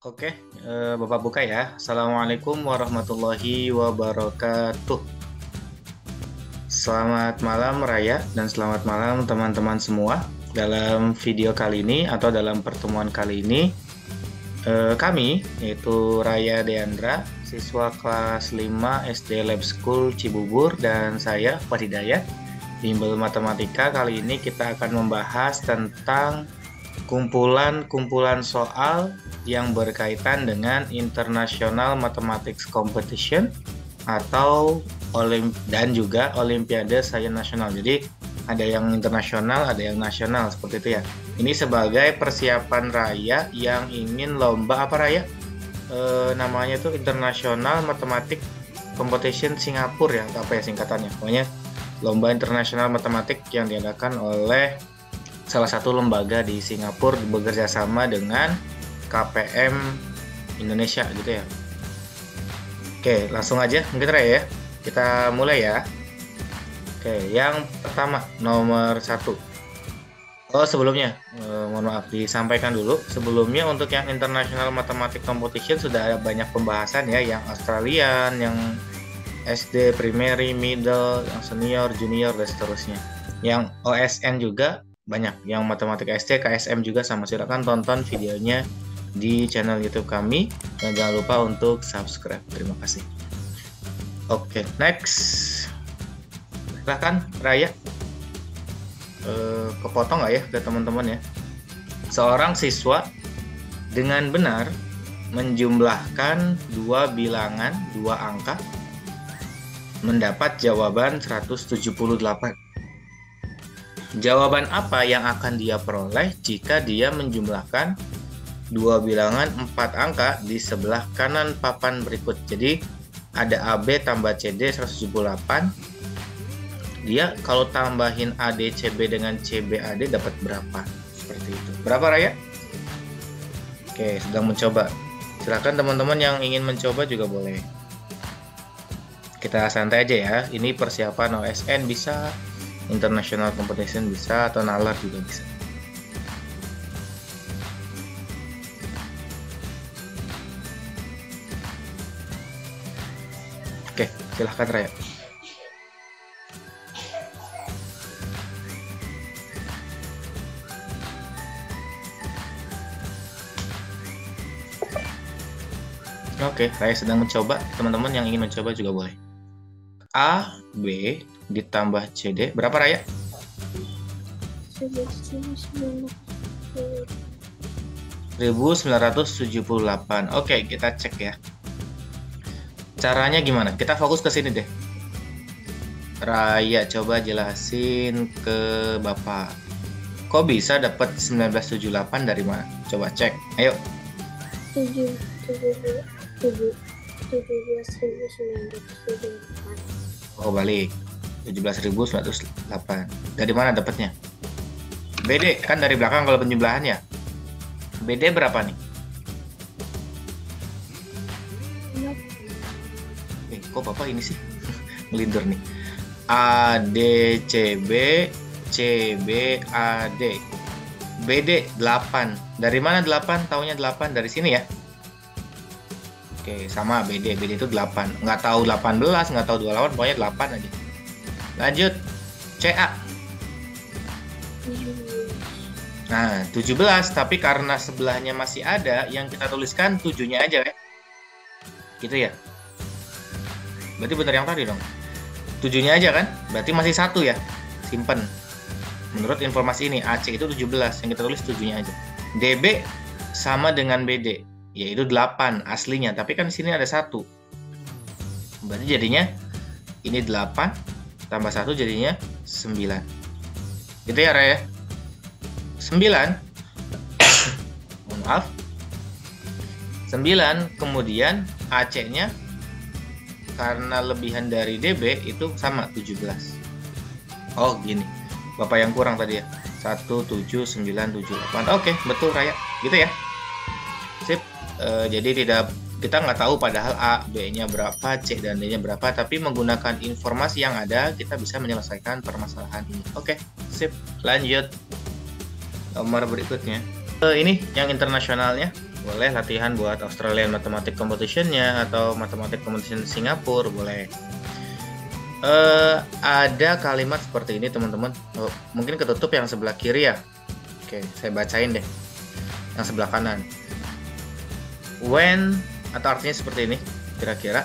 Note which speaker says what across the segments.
Speaker 1: Oke, Bapak buka ya. Assalamualaikum warahmatullahi wabarakatuh. Selamat malam Raya dan selamat malam teman-teman semua. Dalam video kali ini atau dalam pertemuan kali ini, kami, yaitu Raya Deandra, siswa kelas 5 SD Lab School Cibubur, dan saya, Pak Hidayat, Bimbel Matematika. Kali ini kita akan membahas tentang kumpulan-kumpulan soal yang berkaitan dengan International Mathematics Competition atau dan juga Olimpiade Sains Nasional. Jadi ada yang internasional, ada yang nasional, seperti itu ya. Ini sebagai persiapan Raya yang ingin lomba apa Raya? Namanya itu International Mathematics Competition Singapura ya, atau apa ya singkatannya. Pokoknya lomba internasional matematik yang diadakan oleh salah satu lembaga di Singapura bekerja sama dengan KPM Indonesia gitu ya. Oke, langsung aja mungkin Raya ya. Kita mulai ya. Oke, yang pertama nomor 1. Oh sebelumnya, mohon maaf disampaikan dulu. Sebelumnya untuk yang International Mathematics Competition sudah ada banyak pembahasan ya, yang Australian, yang SD, primary, middle, yang senior, junior, dan seterusnya. Yang OSN juga banyak, yang matematik SD, KSM juga sama. Silakan tonton videonya di channel YouTube kami dan jangan lupa untuk subscribe. Terima kasih. Oke, next. Silakan Raya. Kepotong nggak ya ke teman-teman ya? Seorang siswa dengan benar menjumlahkan dua bilangan, dua angka, mendapat jawaban 178. Jawaban apa yang akan dia peroleh jika dia menjumlahkan dua bilangan 4 angka di sebelah kanan papan berikut? Jadi ada AB tambah CD 178. Dia kalau tambahin ADCB dengan CBAD dapat berapa? Seperti itu. Berapa Raya? Oke, sedang mencoba. Silakan teman-teman yang ingin mencoba juga boleh. Kita santai aja ya. Ini persiapan OSN bisa, International Competition bisa, atau nalar juga bisa. Oke, silahkan Raya. Oke, Raya sedang mencoba. Teman-teman yang ingin mencoba juga boleh. A, B, ditambah CD. Berapa Raya? 1978. Oke, kita cek ya. Caranya gimana? Kita fokus ke sini deh. Raya coba jelasin ke Bapak. Kok bisa dapat 1978 dari mana? Coba cek. Ayo. 17.978. Oh, balik. 17.908. Dari mana dapatnya? BD kan dari belakang kalau penjumlahan ya. BD berapa nih? Kok Bapak ini sih ngelindur nih. ADCB CBAD. BD 8. Dari mana 8? Taunya 8 dari sini ya. Oke, sama BD itu 8. Nggak tahu 18, nggak tahu 28, pokoknya 8 aja. Lanjut. CA. Nah, 17, tapi karena sebelahnya masih ada, yang kita tuliskan 7-nya aja ya. Gitu ya. Berarti benar yang tadi dong. 7-nya aja kan? Berarti masih 1 ya. Simpen. Menurut informasi ini, AC itu 17, yang kita tulis 7-nya aja. DB sama dengan BD, yaitu 8 aslinya, tapi kan di sini ada 1. Berarti jadinya ini 8 tambah 1 jadinya 9. Gitu ya Raya? 9. Maaf. 9 kemudian AC-nya karena lebihan dari DB itu sama 17. Oh, gini. Bapak yang kurang tadi ya. 17978. Oke, betul Raya. Gitu ya. Sip. Jadi kita nggak tahu padahal A, B-nya berapa, C dan D-nya berapa, tapi menggunakan informasi yang ada kita bisa menyelesaikan permasalahan ini. Oke, sip. Lanjut. Nomor berikutnya. Ini yang internasionalnya. boleh latihan buat Australian Mathematics Competition-nya atau Mathematics Competition Singapura, boleh. Ada kalimat seperti ini teman-teman. Mungkin ketutup yang sebelah kiri ya. Oke, saya bacain deh yang sebelah kanan. When, atau artinya seperti ini kira-kira,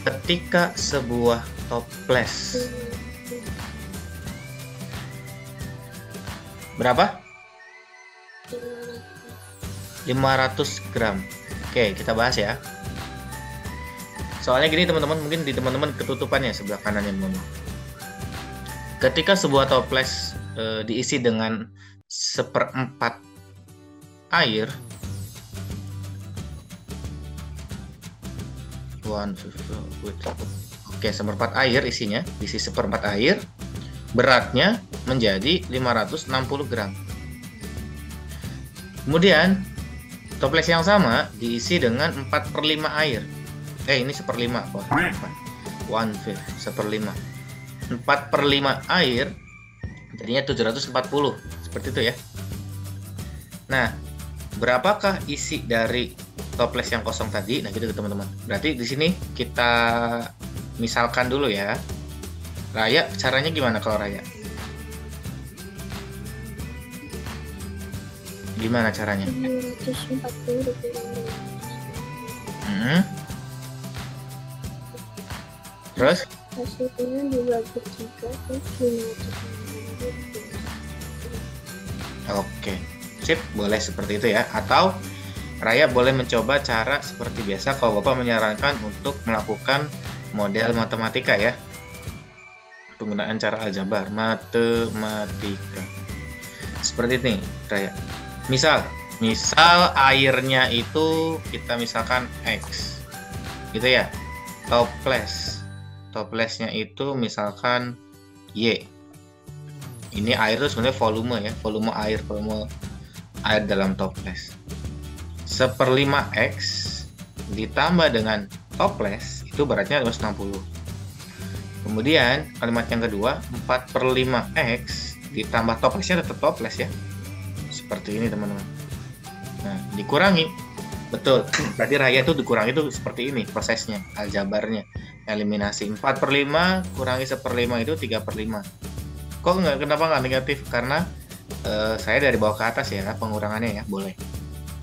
Speaker 1: ketika sebuah toples berapa? 500 gram. Oke, kita bahas ya. Soalnya gini teman-teman, mungkin di teman-teman ketutupannya sebelah kanannya teman-teman. Ketika sebuah toples diisi dengan 1/4 air, oke, 1/4 air isinya, diisi 1/4 air, beratnya menjadi 560 gram. Kemudian toples yang sama diisi dengan 4/5 air. Ini 1/5, 1/5. 4/5 air jadinya 740, seperti itu ya. Nah, berapakah isi dari toples yang kosong tadi? Nah, gitu teman-teman. Berarti di sini kita misalkan dulu ya. Raya, caranya gimana kalau Raya? Gimana caranya?
Speaker 2: 540
Speaker 1: Terus?
Speaker 2: hasilnya dibagi 3 terus 540.
Speaker 1: Oke, sip, boleh seperti itu ya. Atau Raya boleh mencoba cara seperti biasa kalau Bapak menyarankan untuk melakukan model matematika ya. Penggunaan cara aljabar, matematika. Seperti ini, Raya. Misal airnya itu kita misalkan X. Gitu ya. Toplesnya itu misalkan Y. Ini air itu sebenarnya volume ya, volume air dalam toples. 1/5 X ditambah dengan toples itu beratnya 260. Kemudian kalimat yang kedua, 4/5 X ditambah toplesnya tetap toples ya. Seperti ini teman-teman. Nah, dikurangi. Betul. Berarti Raya itu dikurangi itu seperti ini prosesnya, aljabarnya. Eliminasi 4/5 kurangi 1/5 itu 3/5. Kenapa nggak negatif? Karena saya dari bawah ke atas ya pengurangannya ya, boleh.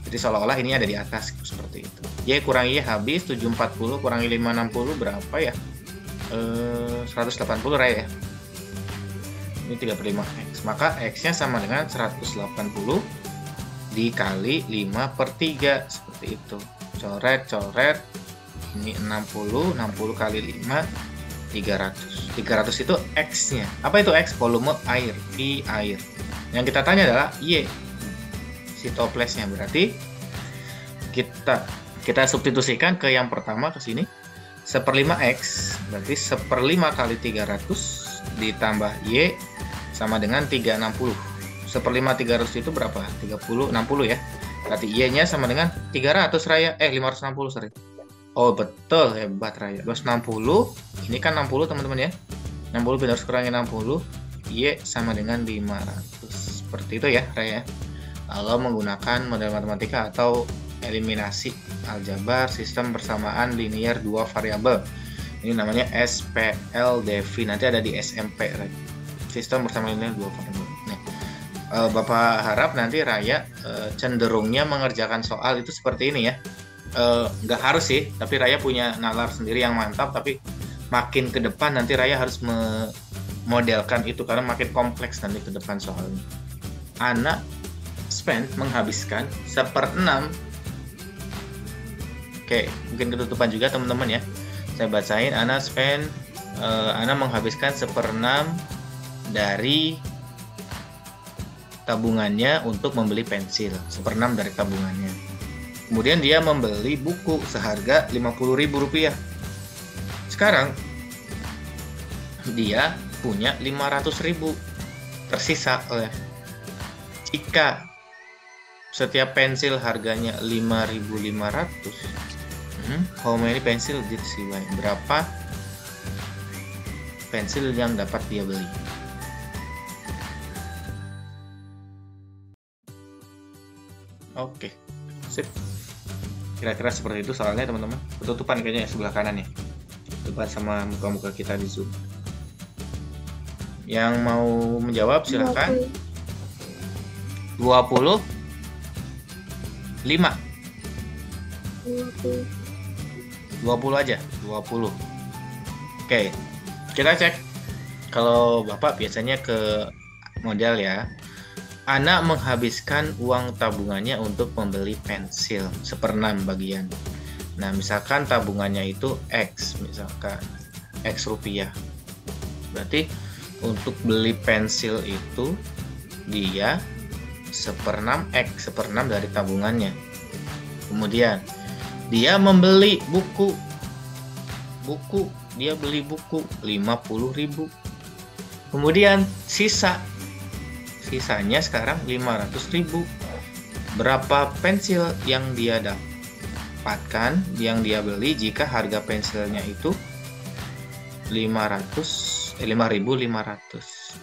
Speaker 1: Jadi seolah-olah ini ada di atas seperti itu. Y kurangi Y habis, 740 kurangi 560 berapa ya? 180 Raya ya. Ini 3/5 X. Maka X-nya sama dengan 180 dikali 5/3 seperti itu. Coret. Ini 60 kali 5 300. 300 itu X-nya. Apa itu X? Volume air, P air. Yang kita tanya adalah Y, si toplesnya. Berarti kita substitusikan ke yang pertama ke sini. 1/5 X berarti 1/5 kali 300 ditambah Y sama dengan 360. 1/5 300 itu berapa? 60 ya. Berarti Y-nya sama dengan 300 Raya. 560 sorry. Oh betul, hebat Raya. 260, ini kan 60 teman-teman ya. 60 kita harus kurangi 60, Y sama dengan 500. Seperti itu ya Raya. Kalau menggunakan model matematika atau eliminasi aljabar sistem persamaan linear dua variabel. Ini namanya SPLDV. Nanti ada di SMP Raya. Sistem persamaan linear dua variabel. Nah, Bapak harap nanti Raya cenderungnya mengerjakan soal itu seperti ini ya. Nggak harus sih, tapi Raya punya nalar sendiri yang mantap, tapi makin ke depan nanti Raya harus memodelkan itu karena makin kompleks nanti ke depan soalnya. Anak menghabiskan 1/6. Oke, mungkin ketutupan juga teman-teman ya. Saya bacain, Ana menghabiskan 1/6 dari tabungannya untuk membeli pensil. 1/6 dari tabungannya. Kemudian dia membeli buku seharga Rp50.000. Sekarang dia punya 500.000 tersisa. Jika setiap pensil harganya 5.500, how many pencil did she buy? Berapa pensil yang dapat dia beli? Oke, sip. Kira-kira seperti itu soalnya teman-teman. Ketutupan kayaknya sebelah kanan ya. Depan sama muka-muka kita di Zoom. Yang mau menjawab silahkan. 25. 20 aja, 20. Oke, kita cek. Kalau Bapak biasanya ke modal ya. Anak menghabiskan uang tabungannya untuk membeli pensil 1/6 bagian. Nah, misalkan tabungannya itu X, misalkan X rupiah. Berarti untuk beli pensil itu dia 1/6 X, 1/6 dari tabungannya. Kemudian dia membeli buku. Dia beli buku 50.000. Kemudian sisanya sekarang 500.000. Berapa pensil yang dia dapatkan, yang dia beli jika harga pensilnya itu 5.500.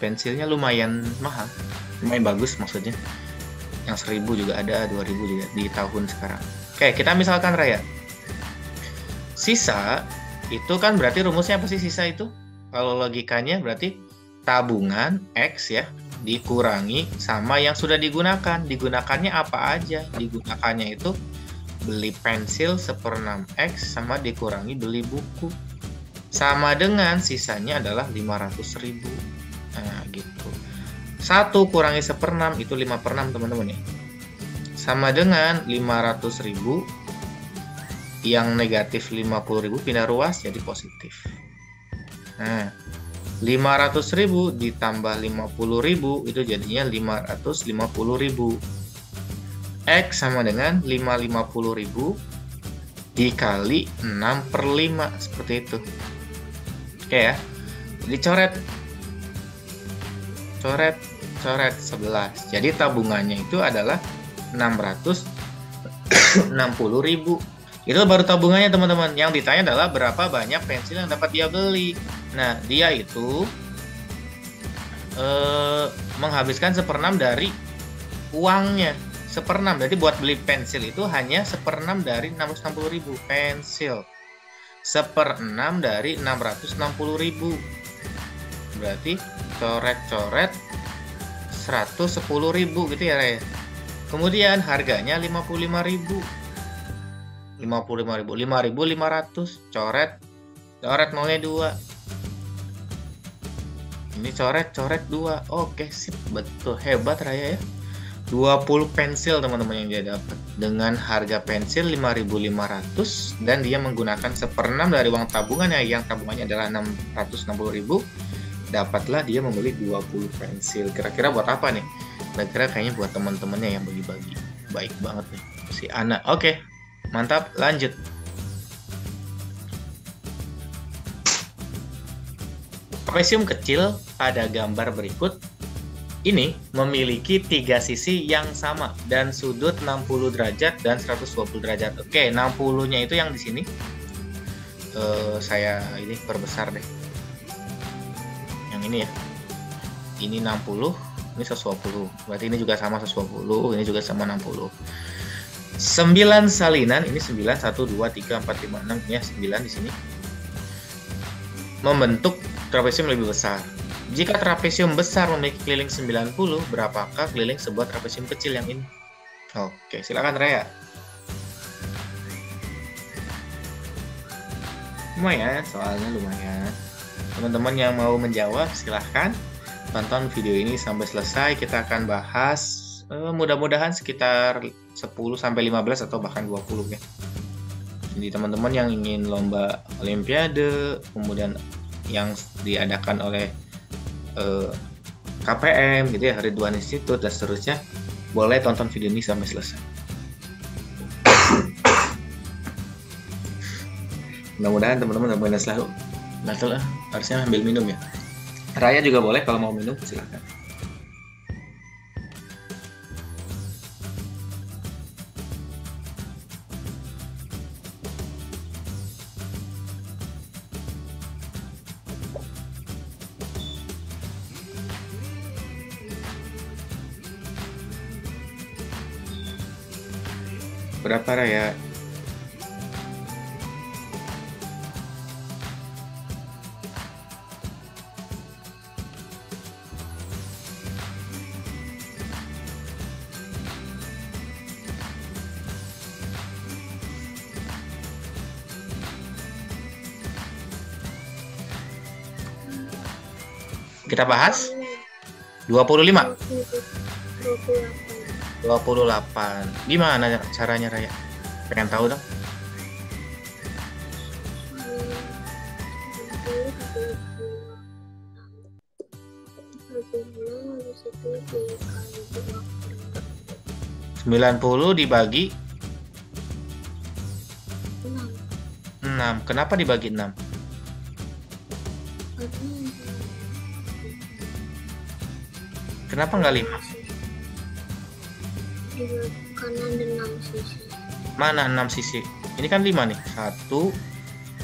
Speaker 1: Pensilnya lumayan mahal, lumayan bagus maksudnya. Yang 1.000 juga ada, 2.000 juga di tahun sekarang. Oke, kita misalkan Raya. Sisa itu kan berarti rumusnya apa sih sisa itu? Kalau logikanya berarti tabungan X ya dikurangi sama yang sudah digunakan. Digunakannya apa aja? Digunakannya itu beli pensil 1/6 X sama dikurangi beli buku. Sama dengan sisanya adalah 500.000. Nah, gitu. 1 kurangi 1/6 itu 5/6 teman-teman ya. Sama dengan 500.000 yang negatif 50.000 pindah ruas jadi positif. Nah, 500.000 ditambah 50.000 itu jadinya 550.000. X sama dengan 550.000 dikali 6/5 seperti itu. Oke ya. Jadi coret 11. Jadi tabungannya itu adalah 660.000. Itu baru tabungannya teman-teman. Yang ditanya adalah berapa banyak pensil yang dapat dia beli. Nah, dia itu menghabiskan 1/6 dari uangnya. 1/6. Jadi buat beli pensil itu hanya 1/6 dari 660.000 pensil. 1/6 dari 660.000. Berarti coret-coret 110.000 gitu ya Raya. Kemudian harganya 55.000. 5.500 coret nolnya 2. Ini coret 2. Oke, sip, betul, hebat Raya ya. 20 pensil teman-teman yang dia dapat dengan harga pensil 5.500 dan dia menggunakan 1/6 dari uang tabungannya yang tabungannya adalah 660.000. Dapatlah dia membeli 20 pensil. Kira-kira buat apa nih? Kira-kira kayaknya buat teman-temannya yang bagi-bagi. Baik banget nih si anak. Oke. Mantap, lanjut. Trapesium kecil pada gambar berikut ini memiliki 3 sisi yang sama dan sudut 60 derajat dan 120 derajat. Oke, 60-nya itu yang di sini. Saya ini perbesar deh. Yang ini ya. Ini 60, ini 120. Berarti ini juga sama 120, ini juga sama 60. 9 salinan, ini 9, 1, 2, 3, 4, 5, 6, ya 9 di sini. Membentuk trapesium lebih besar. Jika trapesium besar memiliki keliling 90, berapakah keliling sebuah trapesium kecil yang ini? Oke, silakan Raya. Lumayan, soalnya lumayan. Teman-teman yang mau menjawab, silahkan tonton video ini sampai selesai. Kita akan bahas mudah-mudahan sekitar 10-15 atau bahkan 20 ya. Jadi teman-teman yang ingin lomba olimpiade, kemudian yang diadakan oleh KPM gitu ya, Ridwan Institute dan seterusnya, boleh tonton video ini sampai selesai. Mudah-mudahan teman-teman benar selalu. Betul lah, harusnya ambil minum ya. Raya juga boleh kalau mau minum, silakan. Berapa Raya? Kita bahas 25.
Speaker 2: 28.
Speaker 1: 28. Gimana caranya Raya? Pengen tahu dong. 90 dibagi 6. Kenapa dibagi 6? Kenapa nggak 5?
Speaker 2: Di kanan dan 6 sisi.
Speaker 1: Mana 6 sisi? Ini kan 5 nih. 1,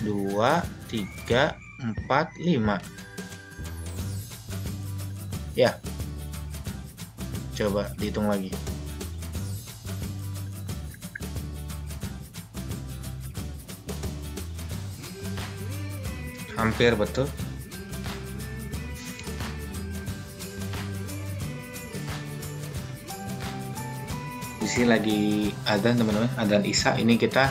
Speaker 1: 2, 3, 4, 5. Ya. Coba dihitung lagi. Hampir betul. Di sini lagi adzan teman-teman, adzan Isya. Ini kita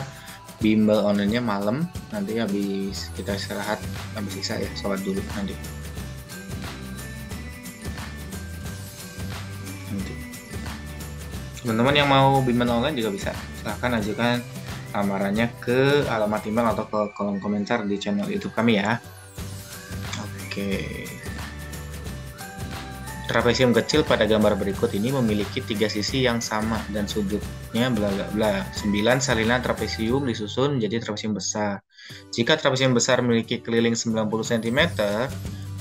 Speaker 1: bimbel online-nya malam. Nanti habis kita istirahat habis Isya ya, sholat dulu nanti. Teman-teman yang mau bimbel online juga bisa, silahkan ajukan lamarannya ke alamat email atau ke kolom komentar di channel YouTube kami ya. Oke. Trapesium kecil pada gambar berikut ini memiliki 3 sisi yang sama dan sudutnya bla bla bla. 9 salinan trapesium disusun menjadi trapesium besar. Jika trapesium besar memiliki keliling 90 cm,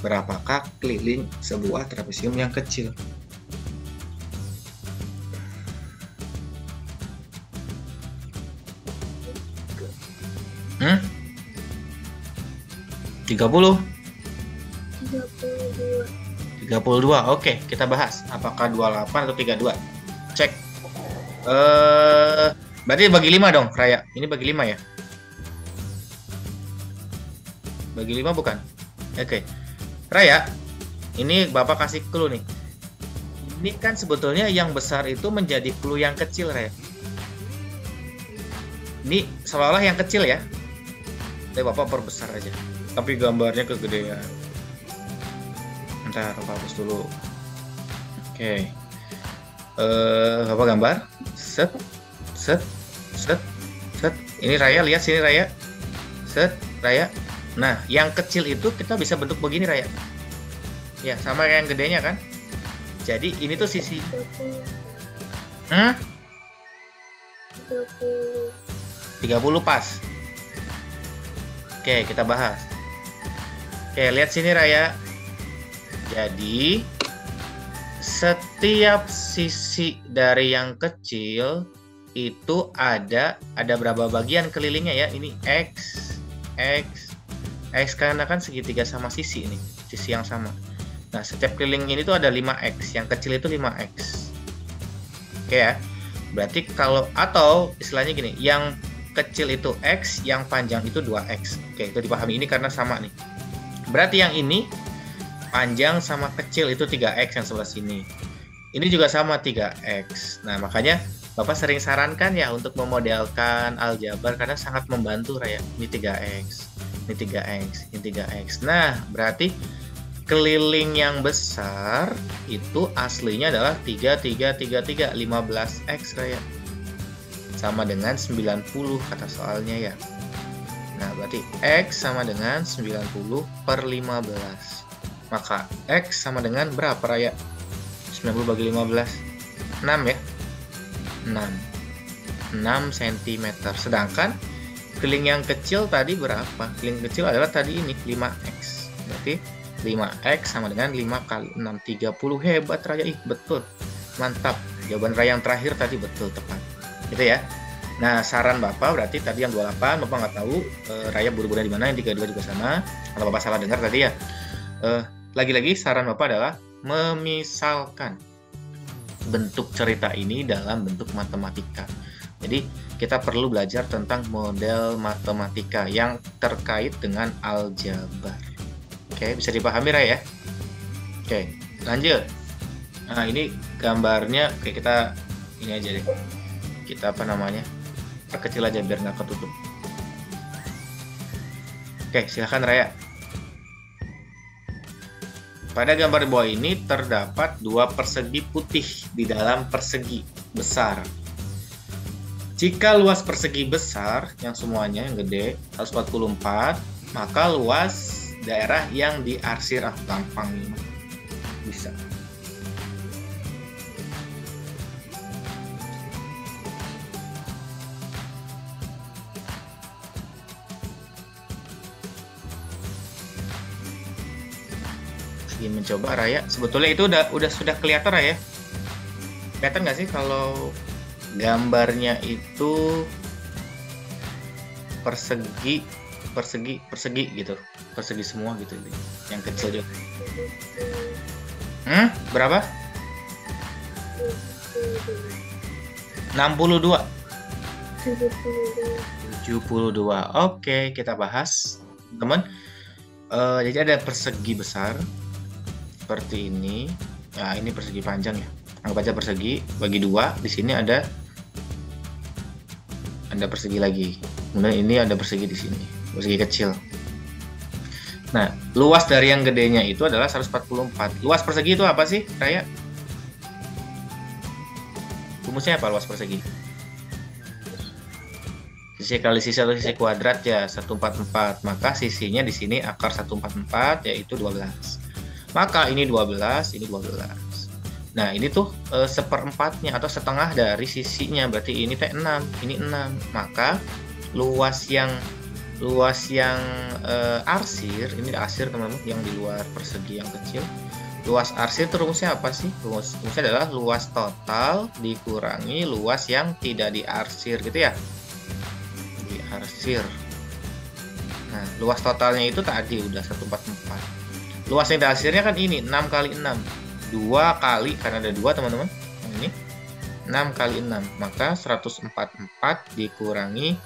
Speaker 1: berapakah keliling sebuah trapesium yang kecil? Hmm? 30? 32. Oke, kita bahas. Apakah 28 atau 32? Cek. Berarti bagi 5 dong, Raya. Ini bagi 5 ya? Bagi 5 bukan? Oke. Raya, ini Bapak kasih clue nih. Ini kan sebetulnya yang besar itu menjadi clue yang kecil, Raya. Ini seolah-olah yang kecil ya. Tapi Bapak perbesar aja. Tapi gambarnya kegedean. Ntar Bapak hapus dulu. Oke. Bapak gambar. Set. Set. Set. Set. Ini Raya, lihat sini Raya. Set. Raya. Nah, yang kecil itu kita bisa bentuk begini Raya. Ya, sama kayak yang gedenya kan. Jadi ini tuh sisi. 30 pas. Oke, kita bahas. Oke, lihat sini Raya. Jadi setiap sisi dari yang kecil itu ada berapa bagian kelilingnya ya? Ini X karena kan segitiga sama sisi ini, sisi yang sama. Nah, setiap keliling ini tuh ada 5X, yang kecil itu 5X. Oke ya. Berarti kalau atau istilahnya gini, yang kecil itu X, yang panjang itu 2X. Oke, itu dipahami ini karena sama nih. Berarti yang ini panjang sama kecil itu 3X yang sebelah sini. Ini juga sama 3X. Nah, makanya Bapak sering sarankan ya untuk memodelkan aljabar karena sangat membantu Raya. Ini 3X, ini 3X, ini 3X. Nah, berarti keliling yang besar itu aslinya adalah 15X Raya. Sama dengan 90 kata soalnya ya. Nah, berarti X sama dengan 90 per 15. Maka X sama dengan berapa Raya? 90 bagi 15. 6 ya. 6 cm. Sedangkan keliling yang kecil tadi berapa? Keliling kecil adalah tadi ini 5X. Berarti 5X sama dengan 5 kali 6, 30. Hebat Raya. Ih, betul. Mantap. Jawaban Raya yang terakhir tadi betul tepat. Gitu ya. Nah, saran Bapak berarti tadi yang 28 Bapak nggak tahu, Raya buru-buru di mana, yang 32 juga sama. Kalau Bapak salah dengar tadi ya. Lagi-lagi saran Bapak adalah memisalkan bentuk cerita ini dalam bentuk matematika. Jadi kita perlu belajar tentang model matematika yang terkait dengan aljabar. Oke, bisa dipahami Raya? Oke, lanjut. Nah, ini gambarnya kayak kita ini aja deh. Kita apa namanya? Perkecil aja biar nggak ketutup. Oke, silakan Raya. Pada gambar di bawah ini terdapat dua persegi putih di dalam persegi besar. Jika luas persegi besar yang semuanya yang gede 144, maka luas daerah yang diarsir gampang ini bisa. Ingin mencoba Raya, sebetulnya itu sudah kelihatan Raya. Kelihatan nggak sih kalau gambarnya itu persegi gitu, persegi semua gitu, yang kecil juga. Berapa? 62. 72. Oke, kita bahas, teman. Jadi ada persegi besar seperti ini. Nah, ini persegi panjang ya. Anggap aja persegi bagi dua. Di sini ada persegi lagi. Kemudian ini ada persegi di sini, persegi kecil. Nah, luas dari yang gedenya itu adalah 144. Luas persegi itu apa sih, Raya? Rumusnya apa luas persegi? Sisi kali sisi atau sisi kuadrat ya 144. Maka sisinya di sini akar 144 yaitu 12. Maka ini 12, ini 12. Nah, ini tuh seperempatnya atau setengah dari sisinya. Berarti ini T6, ini 6. Maka luas yang arsir, ini arsir teman-teman, yang di luar persegi yang kecil. Luas arsir itu rumusnya apa sih? Rumusnya adalah luas total dikurangi luas yang tidak diarsir gitu ya. Diarsir. Nah, luas totalnya itu tadi udah 144. Luas yang diarsirnya kan ini 6 kali 6. 2 kali, karena ada 2 teman-teman. Ini 6 kali 6. Maka 144 dikurangi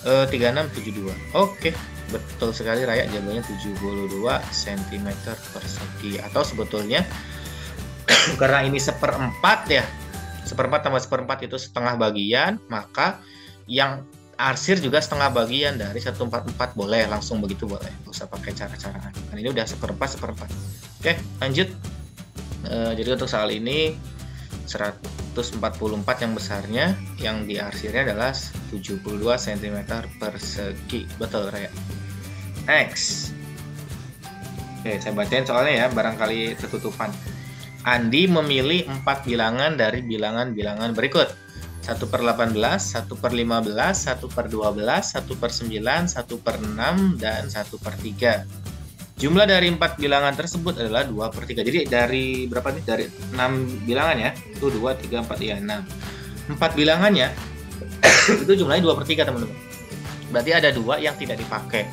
Speaker 1: 3672. Oke, betul sekali Raya, jawabannya 72 cm persegi. Atau sebetulnya karena ini seperempat ya, seperempat tambah seperempat itu setengah bagian, maka yang arsir juga setengah bagian dari 144. Boleh langsung begitu, boleh, nggak usah pakai cara-caraan. Kan ini udah seperempat. Oke, lanjut. Jadi untuk soal ini 144 yang besarnya, yang diarsirnya adalah 72 cm persegi. Betul Raya. Next. Oke, saya bacain soalnya ya, barangkali ketutupan. Andi memilih 4 bilangan dari bilangan-bilangan berikut. 1/18, 1/15, 1/12, 1/9, 1/6, dan 1/3. Jumlah dari 4 bilangan tersebut adalah 2/3. Jadi dari berapa nih? Dari 6 bilangan ya. Itu 2, 3, 4, ya 6. 4 bilangannya itu jumlahnya 2/3 teman-teman. Berarti ada 2 yang tidak dipakai.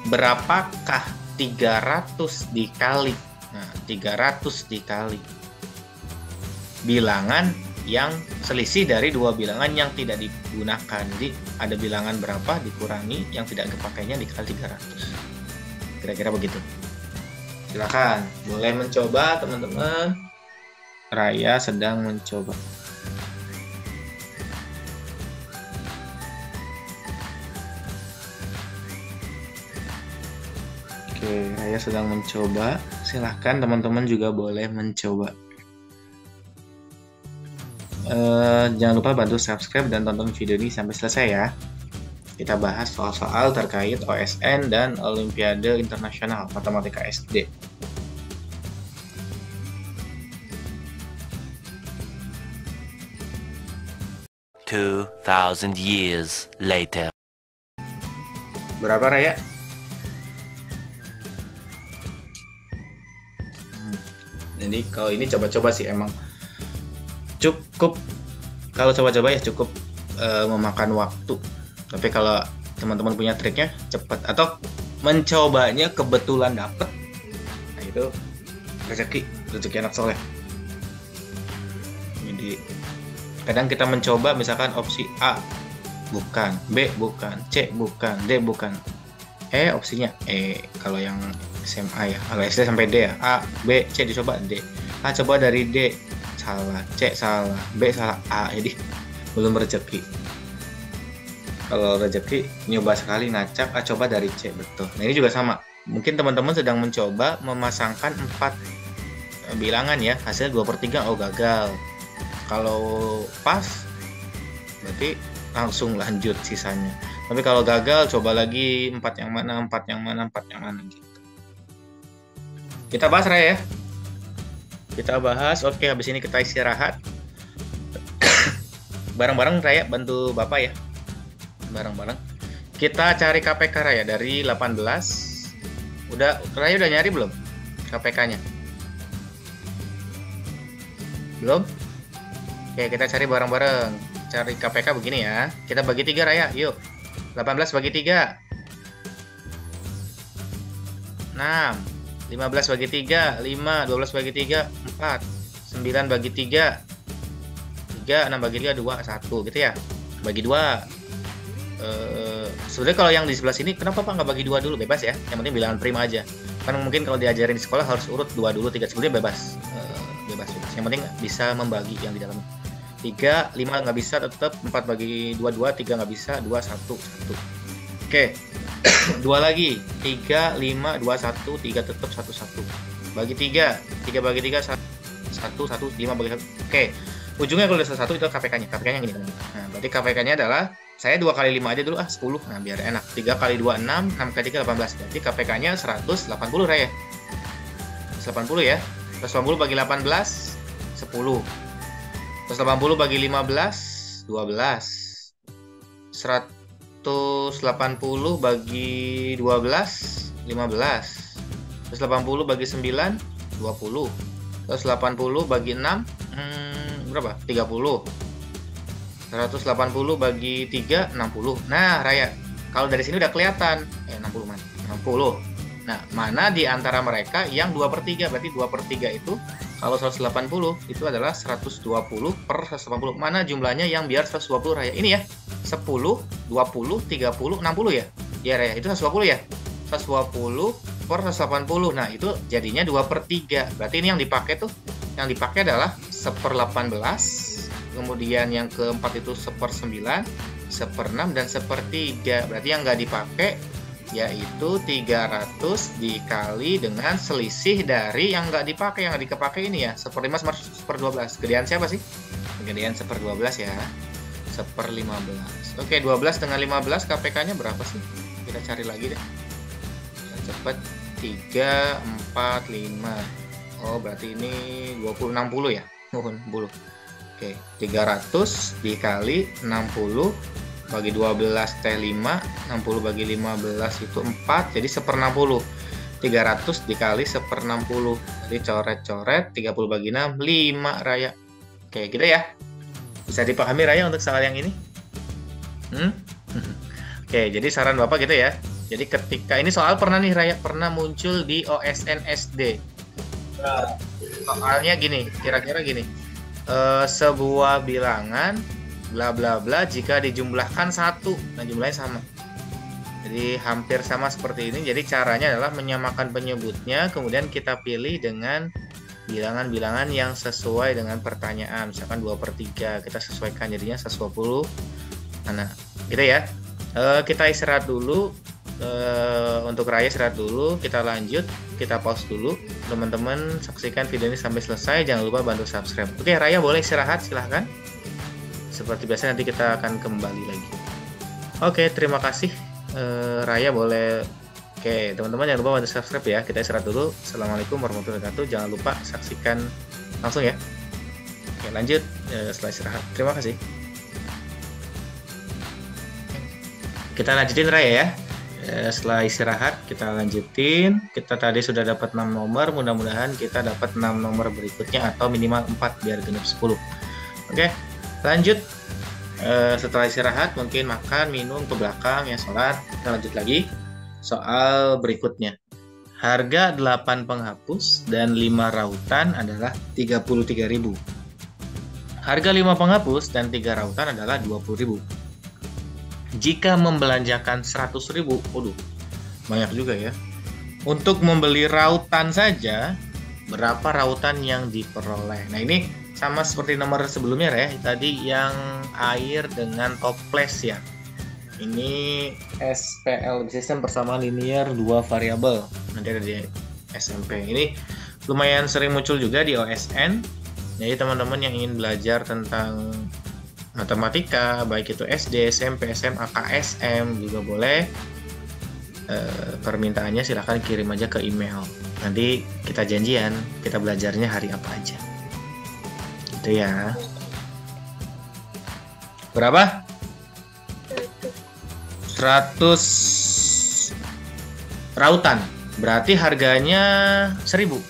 Speaker 1: Berapakah 300 dikali? Nah, 300 dikali bilangan yang selisih dari 2 bilangan yang tidak digunakan. Jadi ada bilangan berapa dikurangi yang tidak kepakainya dikali 300. Kira-kira begitu. Silakan, boleh mencoba teman-teman. Raya sedang mencoba. Oke, Raya sedang mencoba. Silahkan teman-teman juga boleh mencoba. Jangan lupa bantu subscribe dan tonton video ini sampai selesai ya. Kita bahas soal-soal terkait OSN dan Olimpiade Internasional Matematika SD.
Speaker 3: "2,000 years later."
Speaker 1: Berapa Raya? Jadi kalau ini coba-coba sih emang cukup. Kalau coba-coba ya cukup memakan waktu. Tapi kalau teman-teman punya triknya cepat, atau mencobanya kebetulan dapet, nah itu rezeki anak soleh. Jadi kadang kita mencoba misalkan opsi A bukan, B bukan, C bukan, D bukan, opsinya kalau yang SMA ya, kalau SD sampai D ya, A, B, C dicoba D, A coba dari D salah, C salah, B salah, A, jadi belum rezeki. Kalau rezeki nyoba sekali ngacak, coba dari C, betul. Nah ini juga sama. Mungkin teman-teman sedang mencoba memasangkan 4 bilangan ya, hasil 2/3, oh gagal. Kalau pas berarti langsung lanjut sisanya. Tapi kalau gagal coba lagi 4 yang mana, 4 yang mana, 4 yang mana gitu. Kita bahas Raya ya. Kita bahas, oke habis ini kita istirahat. Bareng-bareng Raya, bantu Bapak ya. Bareng-bareng. Kita cari KPK Raya dari 18. Raya udah nyari belum KPK-nya? Belum? Oke, kita cari bareng-bareng. Cari KPK begini ya. Kita bagi 3 Raya, yuk. 18 bagi 3. 6. 15 bagi 3, 5. 12 bagi 3, 4. 9 bagi 3, 3. 6 bagi 3, 2, 1 gitu ya. Bagi 2. Sebenarnya kalau yang di sebelah sini, kenapa Pak nggak bagi 2 dulu? Bebas ya. Yang penting bilangan prima aja. Kan mungkin kalau diajarin di sekolah harus urut 2 dulu, 3. Sebenarnya bebas. Bebas. Yang penting bisa membagi yang di dalamnya. 3, 5 nggak bisa tetap, 4 bagi 2, 2, 3 nggak bisa, 2, 1, 1. Oke, 2 lagi, 3, 5, 2, 1, 3 tetap, 1, 1. Bagi 3, 3 bagi 3, 1, 1, 5 bagi 1. Oke, ujungnya kalau udah 1 itu KPK-nya. KPK-nya gini. Nah, berarti KPK-nya adalah, saya 2 kali 5 aja dulu, 10. Nah, biar enak. 3 kali 2, 6, 6 kali 3, 18. Berarti KPK-nya 180 Raya. 180 ya. 180 bagi 18, 10. 180 bagi 15, 12. 180 bagi 12, 15. 180 bagi 9, 20. 180 bagi 6, berapa? 30. 180 bagi 3, 60. Nah, Raya, kalau dari sini udah kelihatan. 60 mana? 60. Nah, mana di antara mereka yang 2/3? Berarti 2/3 itu kalau 180 itu adalah 120 per 180. Mana jumlahnya yang biar 120 Raya? Ini ya. 10, 20, 30, 60 ya? Ya Raya, itu 120 ya? 120 per 180. Nah, itu jadinya 2/3. Berarti ini yang dipakai tuh, yang dipakai adalah 1/18. Kemudian yang keempat itu 1/9, 1/6, dan 1/3. Berarti yang nggak dipakai yaitu 300 dikali dengan selisih dari yang nggak dipakai. Yang nggak dipakai ini ya 1/5 sama 1/12. Gedean siapa sih? Gedean 1/12 ya. 1/15. Oke, 12 dengan 15 KPK-nya berapa sih? Kita cari lagi deh. Cepet. 3, 4, 5. Oh, berarti ini 20, 60 ya? 60. Oke, 300 dikali 60 bagi 12 T5, 60 bagi 15 itu 4, jadi 1/60. 300 dikali 1/60. Jadi coret-coret, 30 bagi 6, 5 Raya. Oke, gitu ya. Bisa dipahami Raya untuk soal yang ini? Oke, jadi saran Bapak gitu ya. Jadi ketika ini soal pernah nih Raya, pernah muncul di OSN SD. Soalnya gini, kira-kira gini. Sebuah bilangan bla bla bla jika dijumlahkan 1, nah jumlahnya sama. Jadi hampir sama seperti ini. Jadi caranya adalah menyamakan penyebutnya, kemudian kita pilih dengan bilangan-bilangan yang sesuai dengan pertanyaan. Misalkan 2/3, kita sesuaikan jadinya 120. Nah, gitu ya. Kita istirahat dulu. Untuk Raya istirahat dulu, kita lanjut, kita pause dulu. Teman-teman saksikan video ini sampai selesai, jangan lupa bantu subscribe. Oke, Raya boleh istirahat, silahkan. Seperti biasa nanti kita akan kembali lagi. Oke, terima kasih. Raya boleh. Oke, teman-teman jangan lupa bantu subscribe ya. Kita istirahat dulu. Assalamualaikum warahmatullahi wabarakatuh. Jangan lupa saksikan langsung ya. Oke, lanjut setelah istirahat. Terima kasih. Kita lanjutin Raya ya. Setelah istirahat kita lanjutin. Kita tadi sudah dapat 6 nomor, mudah-mudahan kita dapat 6 nomor berikutnya atau minimal 4 biar genap 10. Oke, lanjut. Setelah istirahat mungkin makan, minum, ke belakang ya, sholat. Kita lanjut lagi soal berikutnya. Harga 8 penghapus dan 5 rautan adalah 33.000. Harga 5 penghapus dan 3 rautan adalah 20.000. Jika membelanjakan 100.000, waduh, banyak juga ya. Untuk membeli rautan saja, berapa rautan yang diperoleh? Nah, ini sama seperti nomor sebelumnya ya. Tadi yang air dengan toples ya. Ini SPL, sistem persamaan linear 2 variabel. Nanti ada di SMP. Ini lumayan sering muncul juga di OSN. Jadi teman-teman yang ingin belajar tentang matematika, baik itu SD, SMP, SMA, KSM juga boleh. Permintaannya silahkan kirim aja ke email. Nanti kita janjian, kita belajarnya hari apa aja. Itu ya. Berapa? 100 rautan. Berarti harganya 1.000.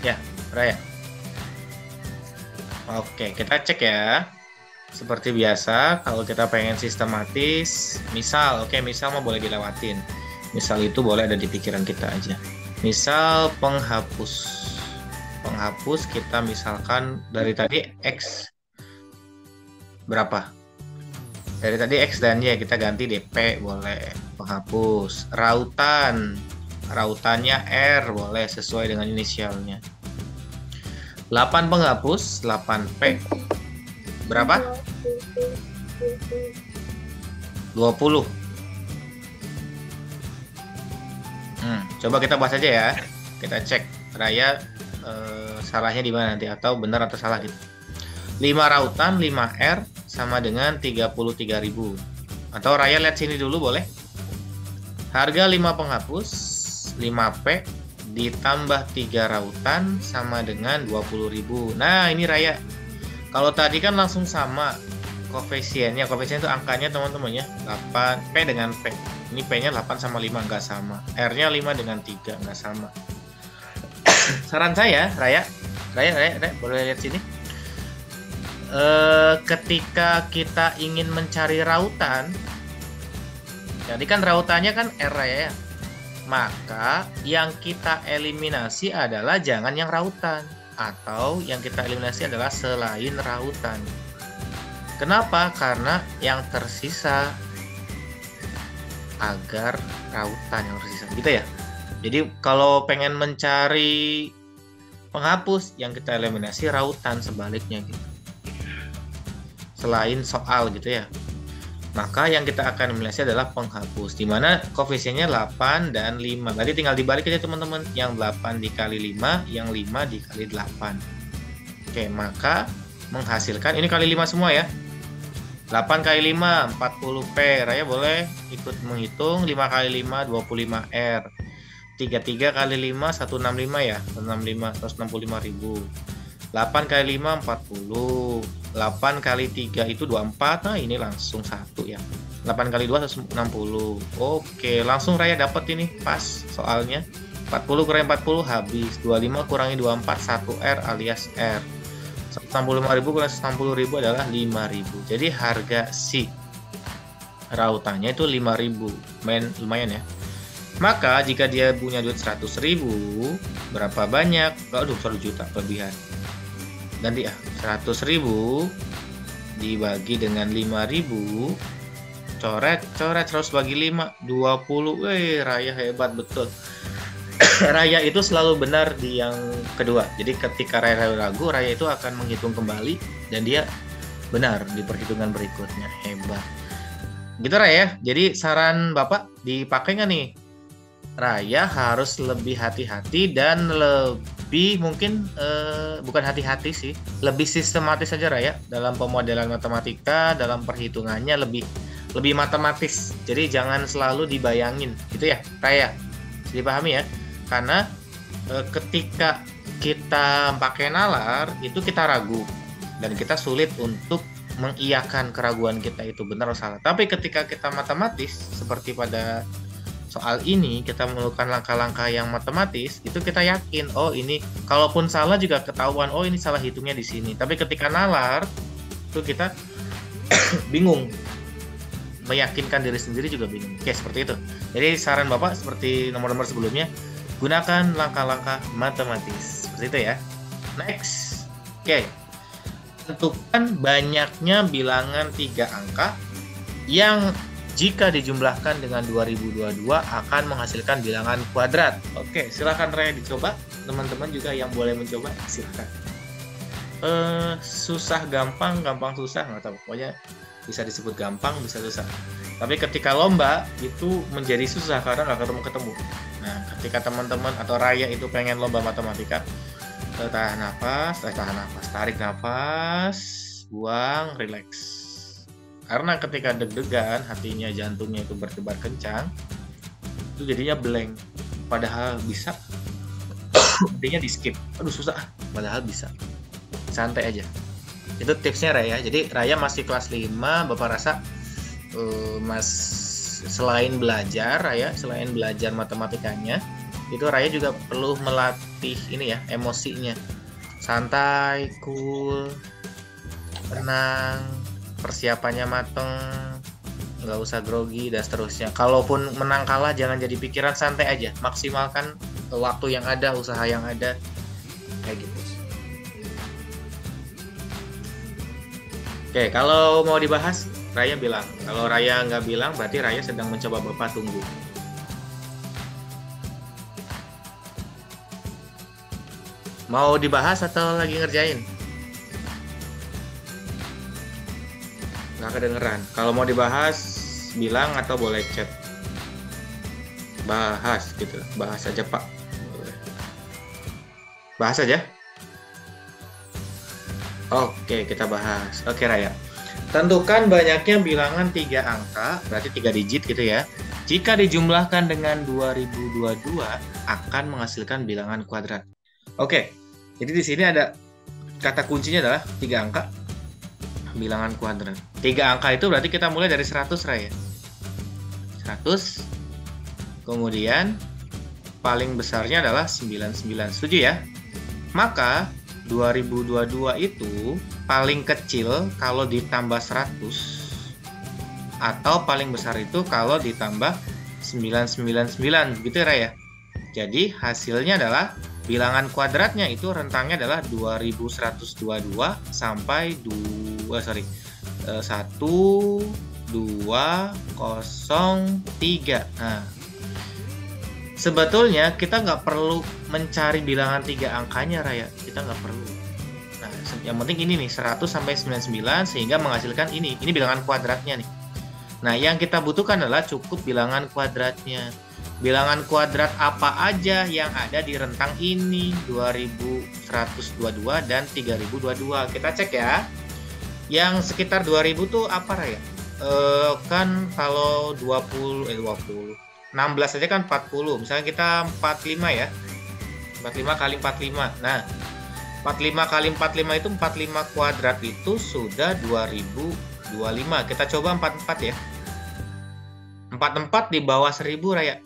Speaker 1: Ya, Raya. Oke, kita cek ya. Seperti biasa, kalau kita pengen sistematis, misal mah boleh dilewatin. Misal itu boleh ada di pikiran kita aja. Misal penghapus. Penghapus kita misalkan dari tadi X berapa? Dari tadi X dan Y kita ganti DP boleh. Penghapus. Rautannya R boleh sesuai dengan inisialnya. 8 penghapus, 8P berapa? 20. Coba kita bahas aja ya. Kita cek Raya salahnya di mana nanti, atau benar atau salah gitu. 5 rautan 5R sama dengan 33.000. Atau Raya lihat sini dulu boleh. Harga 5 penghapus 5P ditambah 3 rautan sama dengan 20.000. Nah, ini Raya. Kalau tadi kan langsung sama koefisiennya. Koefisien itu angkanya teman-teman ya. 8 P dengan P. Ini P-nya 8 sama 5 nggak sama. R-nya 5 dengan 3 nggak sama. Saran saya, Raya, boleh lihat sini. Ketika kita ingin mencari rautan, jadi kan rautannya kan R ya. Maka yang kita eliminasi adalah jangan yang rautan, atau yang kita eliminasi adalah selain rautan. Kenapa? Karena yang tersisa agar rautan yang tersisa, gitu ya. Jadi kalau pengen mencari penghapus, yang kita eliminasi rautan, sebaliknya gitu. Selain soal gitu ya. Maka yang kita akan eliminasi adalah penghapus, di mana koefisiennya 8 dan 5. Berarti tinggal dibalik aja teman-teman. Yang 8 dikali 5, yang 5 dikali 8. Oke, maka menghasilkan, ini kali 5 semua ya. 8 kali 5, 40P. Raya boleh ikut menghitung. 5 kali 5, 25R. 33 kali 5, 165 ya. 165.000. 8 kali 5, 40. 8 kali 3 itu 24. Nah, ini langsung 1 ya. 8 kali 2, 160. Oke, langsung Raya dapat ini pas soalnya. 40 kurangi 40 habis. 25 kurangi 24, 1R alias R. 165.000 kurang 160.000 adalah 5.000. Jadi harga si rautannya itu 5.000. Lumayan ya. Maka jika dia punya duit 100.000, berapa banyak? Aduh, 1 juta kelebihan. Ganti ya, 100.000 dibagi dengan 5.000, coret 100 bagi 5, 20. Raya hebat betul. Raya itu selalu benar di yang kedua. Jadi ketika Raya ragu, Raya itu akan menghitung kembali dan dia benar di perhitungan berikutnya. Hebat. Gitu Raya. Jadi saran Bapak dipakai nggak nih? Raya harus lebih hati-hati dan lebih mungkin bukan hati-hati sih, lebih sistematis saja Raya dalam pemodelan matematika, dalam perhitungannya lebih matematis. Jadi jangan selalu dibayangin, gitu ya Raya. Dipahami ya? Karena ketika kita pakai nalar itu kita ragu dan kita sulit untuk mengiyakan keraguan kita itu benar atau salah. Tapi ketika kita matematis seperti pada soal ini, kita melakukan langkah-langkah yang matematis, itu kita yakin, oh ini kalaupun salah juga ketahuan, oh ini salah hitungnya di sini. Tapi ketika nalar itu kita bingung, meyakinkan diri sendiri juga bingung. Oke, seperti itu. Jadi saran Bapak seperti nomor-nomor sebelumnya, gunakan langkah-langkah matematis. Seperti itu ya. Next. Oke. Tentukan banyaknya bilangan 3 angka yang jika dijumlahkan dengan 2022 akan menghasilkan bilangan kuadrat. Oke, silakan Raya dicoba. Teman-teman juga yang boleh mencoba, silakan. susah gampang, gampang susah, nggak tahu. Pokoknya bisa disebut gampang, bisa susah. Tapi ketika lomba itu menjadi susah karena nggak ketemu-ketemu. Nah, ketika teman-teman atau Raya itu pengen lomba matematika, tahan nafas, tarik nafas, buang, relax. Karena ketika deg-degan, hatinya, jantungnya itu berdebar kencang, itu jadinya blank. Padahal bisa, intinya di skip. Aduh susah, padahal bisa. Santai aja. Itu tipsnya Raya. Jadi Raya masih kelas 5, Bapak rasa selain belajar matematikanya, itu Raya juga perlu melatih ini ya, emosinya. Santai, cool, tenang, persiapannya mateng, nggak usah grogi dan seterusnya. Kalaupun menang kalah jangan jadi pikiran, santai aja. Maksimalkan waktu yang ada, usaha yang ada, kayak gitu. Oke, kalau mau dibahas, Raya bilang. Kalau Raya nggak bilang, berarti Raya sedang mencoba Bapak tunggu. Mau dibahas atau lagi ngerjain? Nggak kedengeran. Kalau mau dibahas, bilang atau boleh chat. Bahas gitu. Bahas aja, Pak. Bahas aja. Oke, kita bahas. Oke, Raya. Tentukan banyaknya bilangan 3 angka, berarti 3 digit gitu ya. Jika dijumlahkan dengan 2022, akan menghasilkan bilangan kuadrat. Oke, jadi di sini ada kata kuncinya adalah 3 angka, bilangan kuadrat. 3 angka itu berarti kita mulai dari 100, Raya. 100, kemudian paling besarnya adalah 99. Setuju ya? Maka 2022 itu paling kecil kalau ditambah 100 atau paling besar itu kalau ditambah 999, begitu ya Raya? Jadi hasilnya adalah bilangan kuadratnya itu rentangnya adalah 2122 sampai 12003. Nah, sebetulnya kita nggak perlu mencari bilangan 3 angkanya, Raya. Kita nggak perlu. Nah, yang penting ini nih, 100 sampai 99 sehingga menghasilkan ini. Ini bilangan kuadratnya nih. Nah, yang kita butuhkan adalah cukup bilangan kuadratnya. Bilangan kuadrat apa aja yang ada di rentang ini, 2122 dan 3022. Kita cek ya. Yang sekitar 2000 tuh apa, Raya? Kan kalau 16 aja kan 40. Misalnya kita 45 ya. 45 kali 45. Nah, 45 kali 45 itu 45 kuadrat itu sudah 2025. Kita coba 44 ya. 44 di bawah 1000, Raya.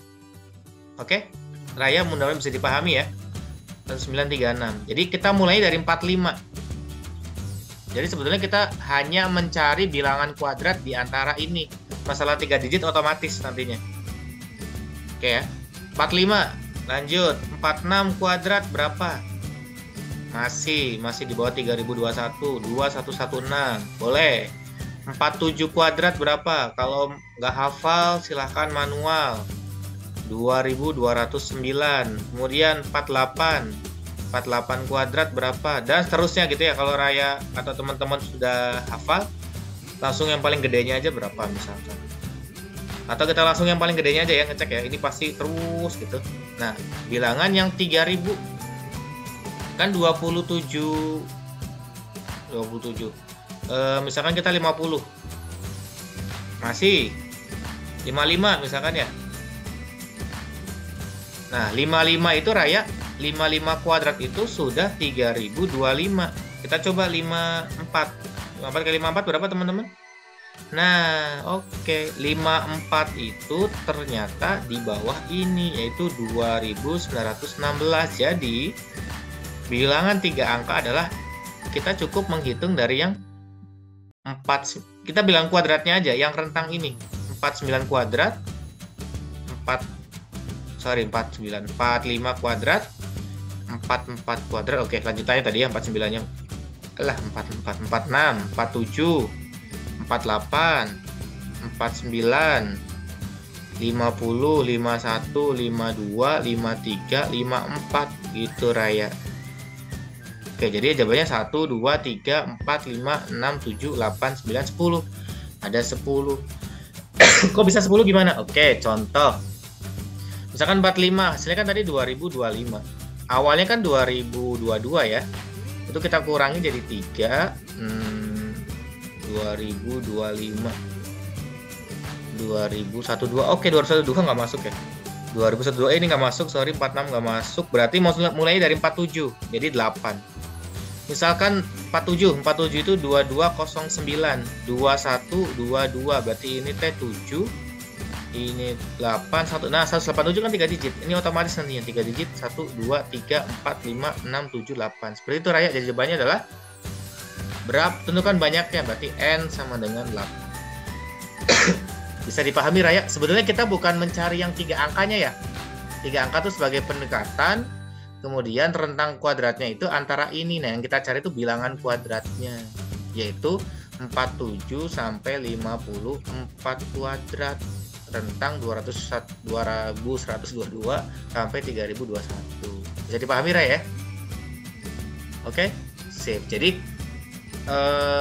Speaker 1: Oke? Raya mudah-mudahan bisa dipahami ya. 936. Jadi kita mulai dari 45. Jadi sebetulnya kita hanya mencari bilangan kuadrat di antara ini. Masalah 3 digit otomatis nantinya. Oke ya. 45. Lanjut. 46 kuadrat berapa? Masih di bawah 3021. 2116. Boleh. 47 kuadrat berapa? Kalau nggak hafal silahkan manual. 2209. Kemudian 48 kuadrat berapa? Dan seterusnya gitu ya. Kalau Raya atau teman-teman sudah hafal, langsung yang paling gedenya aja berapa misalkan. Atau kita langsung yang paling gedenya aja ya, ngecek ya. Ini pasti terus gitu. Nah, bilangan yang 3000 kan 27. Misalkan kita 50. Masih 55 misalkan ya. Nah, 55 itu Raya, 55 kuadrat itu sudah 3025. Kita coba 54. 54 kali 54 berapa teman-teman? Nah, oke. 54 itu ternyata di bawah ini, yaitu 2916. Jadi, bilangan 3 angka adalah kita cukup menghitung dari yang 4. Kita bilang kuadratnya aja, yang rentang ini. 49 kuadrat. 45 kuadrat. 44 kuadrat. Oke, lanjutannya tadi ya 49-nya. 44, 46, 47, 48, 49, 50, 51, 52, 53, 54 gitu Raya. Oke, jadi jawabannya 1, 2, 3, 4, 5, 6, 7, 8, 9, 10. Ada 10. Kok bisa 10 gimana? Oke, contoh. Misalkan 45, hasilnya kan tadi 2025. Awalnya kan 2022 ya. Itu kita kurangi jadi 3. 2025. 2012. Oke, 2012 nggak masuk ya. 2012 ini nggak masuk, sorry, 46 nggak masuk. Berarti mulai dari 47, jadi 8. Misalkan 47 itu 2209, 2122, berarti ini T7, ini 81. Nah, 187 kan 3 digit. Ini otomatis nantinya 3 digit, 1, 2, 3, 4, 5, 6, 7, 8. Seperti itu Raya. Jadi jawabannya adalah berapa? Tentukan banyaknya, berarti N sama dengan 8. Bisa dipahami Raya? Sebetulnya kita bukan mencari yang 3 angkanya ya. 3 angka itu sebagai pendekatan, kemudian rentang kuadratnya itu antara ini. Nah, yang kita cari itu bilangan kuadratnya, yaitu 47 sampai 54 kuadrat, rentang 2122 sampai 3021. Bisa dipahami Raya ya? Oke, sip. Jadi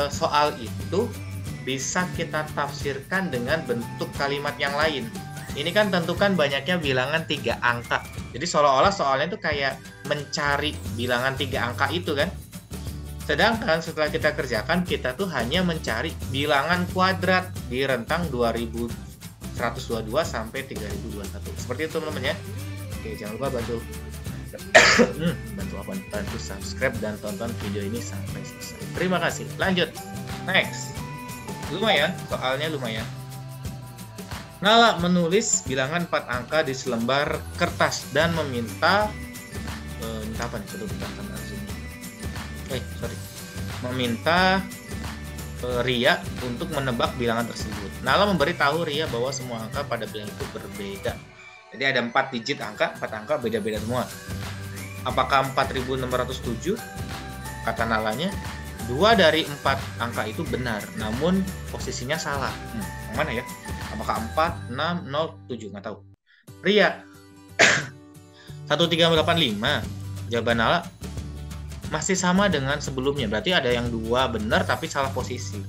Speaker 1: soal itu bisa kita tafsirkan dengan bentuk kalimat yang lain. Ini kan tentukan banyaknya bilangan 3 angka. Jadi seolah-olah soalnya itu kayak mencari bilangan 3 angka itu kan. Sedangkan setelah kita kerjakan, kita tuh hanya mencari bilangan kuadrat di rentang 2122 sampai 3021. Seperti itu teman-teman ya. Oke, jangan lupa bantu subscribe dan tonton video ini sampai selesai. Terima kasih. Lanjut. Next. Lumayan, soalnya lumayan. Nala menulis bilangan 4 angka di selembar kertas dan meminta minta apa nih? Meminta Ria untuk menebak bilangan tersebut. Nala memberitahu Ria bahwa semua angka pada bilangan itu berbeda. Jadi ada 4 digit angka, 4 angka beda-beda semua. Apakah 4607? Kata Nalanya, 2 dari 4 angka itu benar, namun posisinya salah. Yang mana ya? Apakah 4, 6, 0, 7? Nggak tahu. Ria, 1385. Jawaban Nala masih sama dengan sebelumnya. Berarti ada yang 2 benar tapi salah posisi.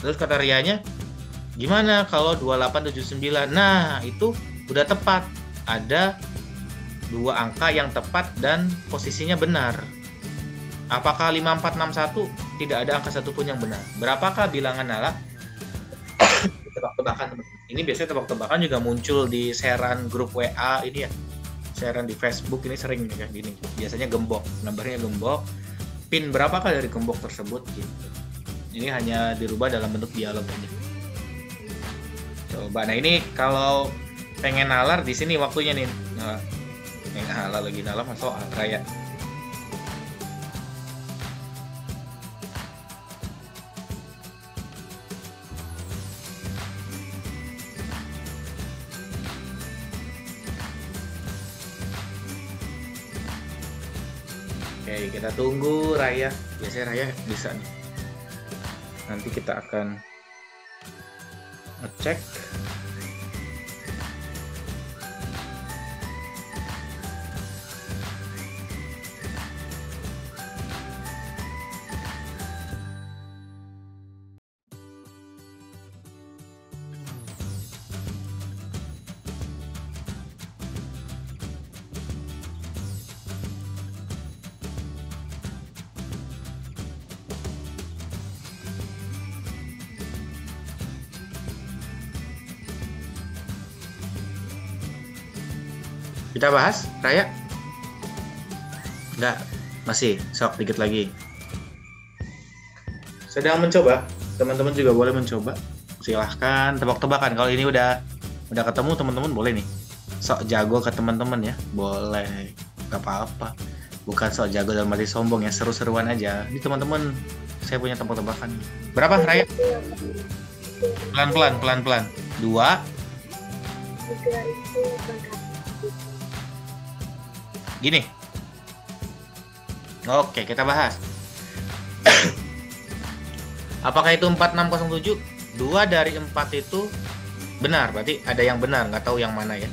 Speaker 1: Terus kata Rianya, gimana kalau 2879? Nah, itu udah tepat. Ada 2 angka yang tepat dan posisinya benar. Apakah 5461? Tidak ada angka satupun yang benar. Berapakah bilangan Nala? Tebak-tebakan teman-teman. Ini biasanya tebak-tebakan juga muncul di sharean grup WA ini ya. Sharean di Facebook ini sering kayak gini. Biasanya gembok, nomornya gembok. Pin berapakah dari gembok tersebut gitu. Ini hanya dirubah dalam bentuk dialog aja. Coba. Nah, ini kalau pengen nalar di sini waktunya nih. Nah, nalar lagi nalar soal Raya. Oke, kita tunggu Raya. Biasanya Raya bisa nih. Nanti kita akan ngecek. Kita bahas, Raya? Enggak, masih. Sok dikit lagi. Sedang mencoba. Teman-teman juga boleh mencoba. Silahkan tebak-tebakan. Kalau ini udah ketemu teman-teman boleh nih. Sok jago ke teman-teman ya. Boleh. Gak apa-apa. Bukan sok jago dalam arti sombong ya. Seru-seruan aja. Ini teman-teman, saya punya tebak-tebakan. Berapa, Raya? Pelan-pelan. 2. Gini. Oke, kita bahas. Apakah itu 4607? 2 dari 4 itu benar, berarti ada yang benar, nggak tahu yang mana ya.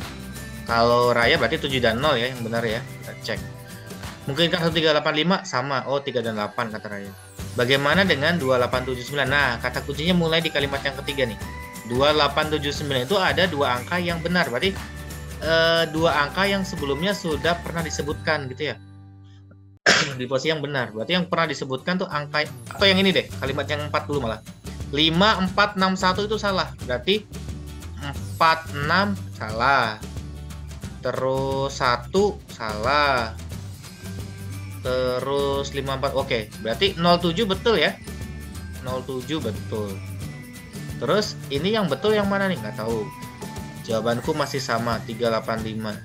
Speaker 1: Kalau Raya berarti 7 dan 0 ya, yang benar ya. Kita cek. Mungkin kan 1385 sama. Oh, 3 dan 8 kata Raya. Bagaimana dengan 2879? Nah, kata kuncinya mulai di kalimat yang ketiga nih. 2879 itu ada dua angka yang benar. Berarti dua angka yang sebelumnya sudah pernah disebutkan gitu ya. Di posisi yang benar. Berarti yang pernah disebutkan tuh angka, atau yang ini deh, kalimat yang 4 dulu malah. 5461 itu salah. Berarti 46 salah. Terus 1 salah. Terus 54. Oke, berarti 07 betul ya. 07 betul. Terus ini yang betul yang mana nih? Nggak tahu. Jawabanku masih sama, 385.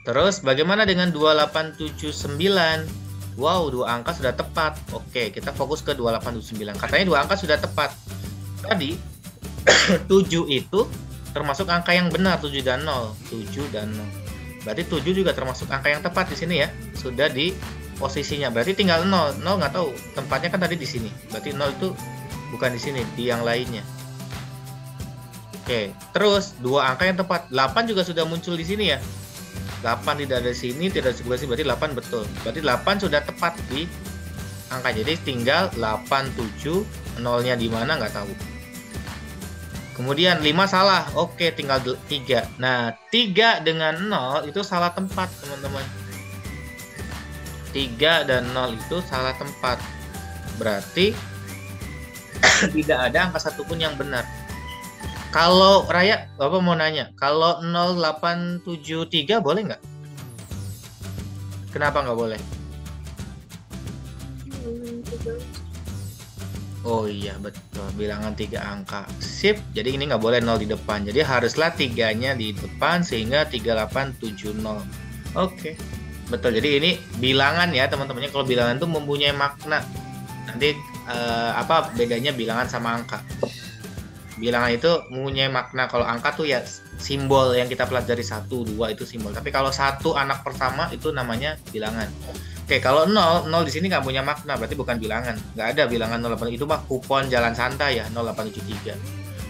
Speaker 1: Terus bagaimana dengan 2879? Wow, dua angka sudah tepat. Oke, kita fokus ke 2879. Katanya dua angka sudah tepat. Tadi 7 itu termasuk angka yang benar, 7 dan 0. 7 dan 0. Berarti 7 juga termasuk angka yang tepat di sini ya. Sudah di posisinya. Berarti tinggal 0. 0 nggak tahu. Tempatnya kan tadi di sini. Berarti 0 itu bukan di sini, di yang lainnya. Oke, terus dua angka yang tepat. 8 juga sudah muncul di sini ya. 8 tidak ada di sini, tidak ada di sebelah sini. Berarti 8 betul. Berarti 8 sudah tepat di angka. Jadi tinggal 87. 0-nya di mana nggak tahu. Kemudian 5 salah. Oke, tinggal 3. Nah, 3 dengan 0 itu salah tempat, teman-teman. 3 dan 0 itu salah tempat. Berarti tidak ada angka satupun yang benar. Kalau Raya, Bapak mau nanya, kalau 0873 boleh nggak? Kenapa nggak boleh? Oh iya betul, bilangan 3 angka. Sip, jadi ini nggak boleh 0 di depan. Jadi haruslah 3-nya di depan sehingga 3870. Oke, betul. Jadi ini bilangan ya teman-temannya. Kalau bilangan itu mempunyai makna. Nanti apa bedanya bilangan sama angka? Bilangan itu mempunyai makna. Kalau angka tuh ya simbol yang kita pelajari 1, 2 itu simbol. Tapi kalau satu anak pertama itu namanya bilangan. Oke, kalau 0 di sini nggak punya makna, berarti bukan bilangan. Nggak ada bilangan 08, itu mah kupon jalan santai ya, 0873.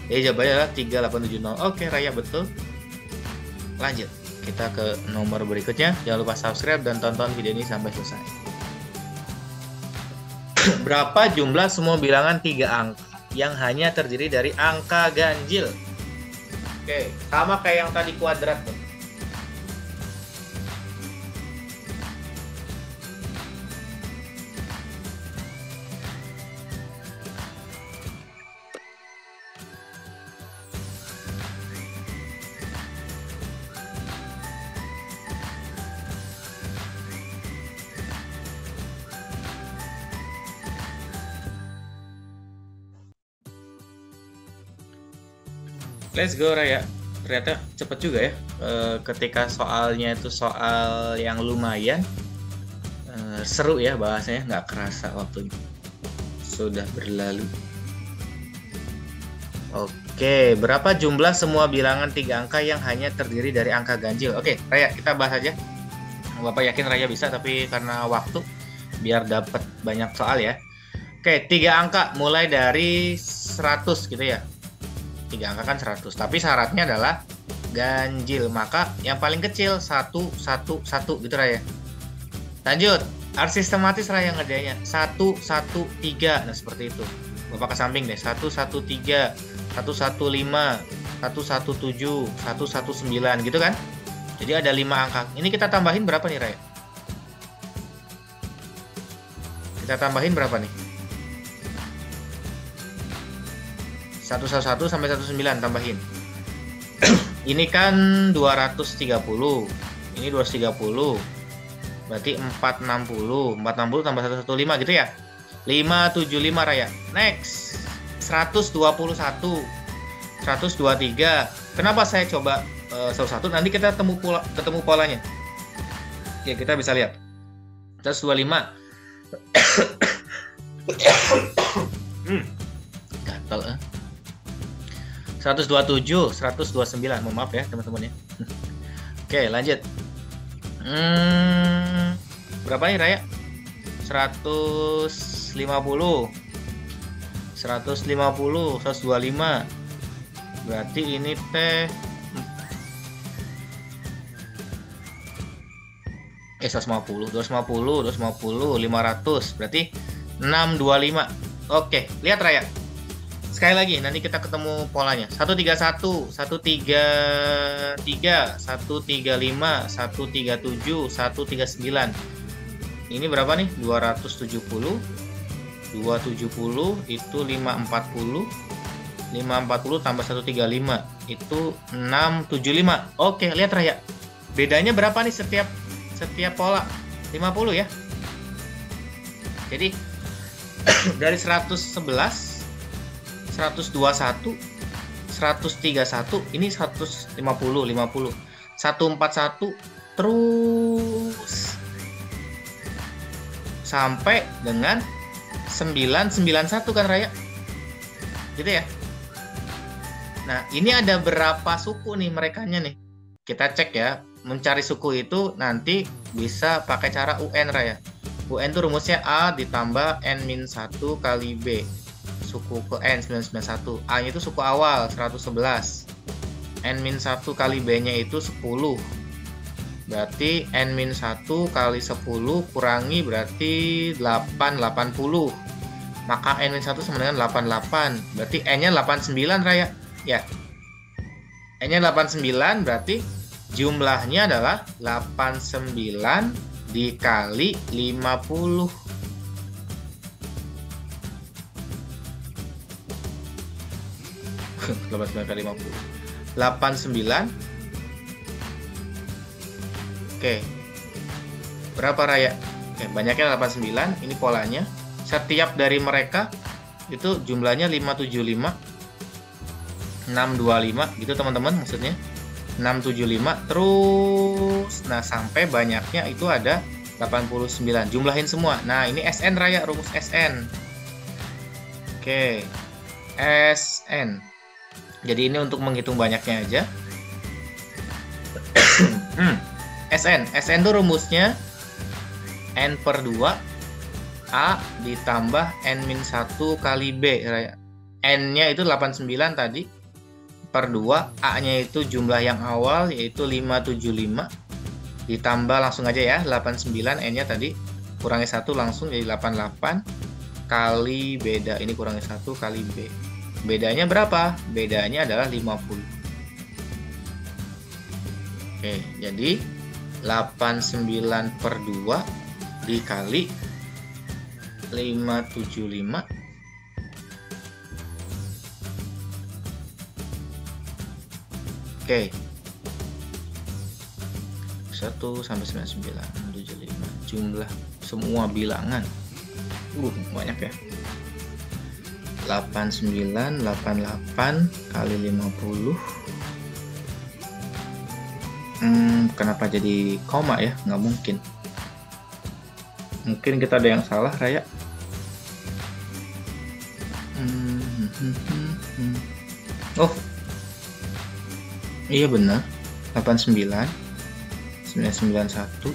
Speaker 1: Jadi jawabannya adalah 3870. Oke, Raya betul. Lanjut, kita ke nomor berikutnya. Jangan lupa subscribe dan tonton video ini sampai selesai. Berapa jumlah semua bilangan 3 angka yang hanya terdiri dari angka ganjil? Oke, sama kayak yang tadi kuadrat tuh. Let's go Raya. Ternyata cepet juga ya. Ketika soalnya itu soal yang lumayan seru ya bahasanya, nggak kerasa waktunya sudah berlalu. Oke, berapa jumlah semua bilangan 3 angka yang hanya terdiri dari angka ganjil? Oke, Raya, kita bahas aja. Bapak yakin Raya bisa, tapi karena waktu biar dapat banyak soal ya. Oke, 3 angka mulai dari 100 gitu ya. 3 angka kan 100, tapi syaratnya adalah ganjil. Maka yang paling kecil 1, 1, 1 gitu Raya. Lanjut, harus sistematis Raya ngerjainnya. 1, 1, 3. Nah, seperti itu. Bapak ke samping deh. 1, 1, 3, 1, 1, 5, 1, 1, 7, 1, 1, 9 gitu kan. Jadi ada 5 angka. Ini kita tambahin berapa nih Raya? Kita tambahin berapa nih? 111 sampai 19 tambahin. Ini kan 230. Ini 230. Berarti 460. 460 tambah 115 gitu ya. 575 Raya. Next. 121. 123. Kenapa saya coba 101? Nanti kita ketemu polanya. Oke, kita bisa lihat. 125. Gatal 127, 129, mohon maaf ya teman-teman ya. Oke, lanjut. Berapa nih Raya? 150, 125. Berarti ini teh 250, 500, berarti 625. Oke, lihat Raya. Sekali lagi, nanti kita ketemu polanya. 131, 133, 135, 137, 139. Ini berapa nih? 270. 270 itu 540. 540 tambah 135 itu 675. Oke, lihat Raya. Bedanya berapa nih setiap pola? 50 ya. Jadi dari 111, 121, 131, ini 150, 50. 141 terus sampai dengan 991 kan Raya? Gitu ya. Nah, ini ada berapa suku nih merekanya nih? Kita cek ya. Mencari suku itu nanti bisa pakai cara UN Raya. UN itu rumusnya A ditambah N-1 kali B. Suku ke N 991. A-nya itu suku awal 111. N-1 kali B-nya itu 10. Berarti N-1 kali 10 kurangi berarti 880. Maka N-1 sama dengan 88. Berarti N-nya 89 Raya. Ya. N-nya 89 berarti jumlahnya adalah 89 dikali 50. 89 kali 50. 89. Oke. Berapa Raya? Oke, banyaknya 89. Ini polanya. Setiap dari mereka itu jumlahnya 575. 625 gitu teman-teman, maksudnya 675 terus. Nah, sampai banyaknya itu ada 89. Jumlahin semua. Nah, ini SN Raya, rumus SN. Oke. SN. Jadi ini untuk menghitung banyaknya aja. SN itu rumusnya N per 2 A ditambah N-1 kali B. N-nya itu 89 tadi per 2, A-nya itu jumlah yang awal yaitu 575 ditambah langsung aja ya 89, N-nya tadi kurangi 1 langsung jadi 88 kali beda, ini kurangi 1 kali B. Bedanya berapa? Bedanya adalah 50. Oke, jadi 89 per 2 dikali 575. Oke. 1 sampai 99, 75. Jumlah semua bilangan. Banyak ya. 89, 88 kali 50. Kenapa jadi koma ya? Nggak mungkin. Mungkin kita ada yang salah, Raya. Oh, iya benar, 89, 991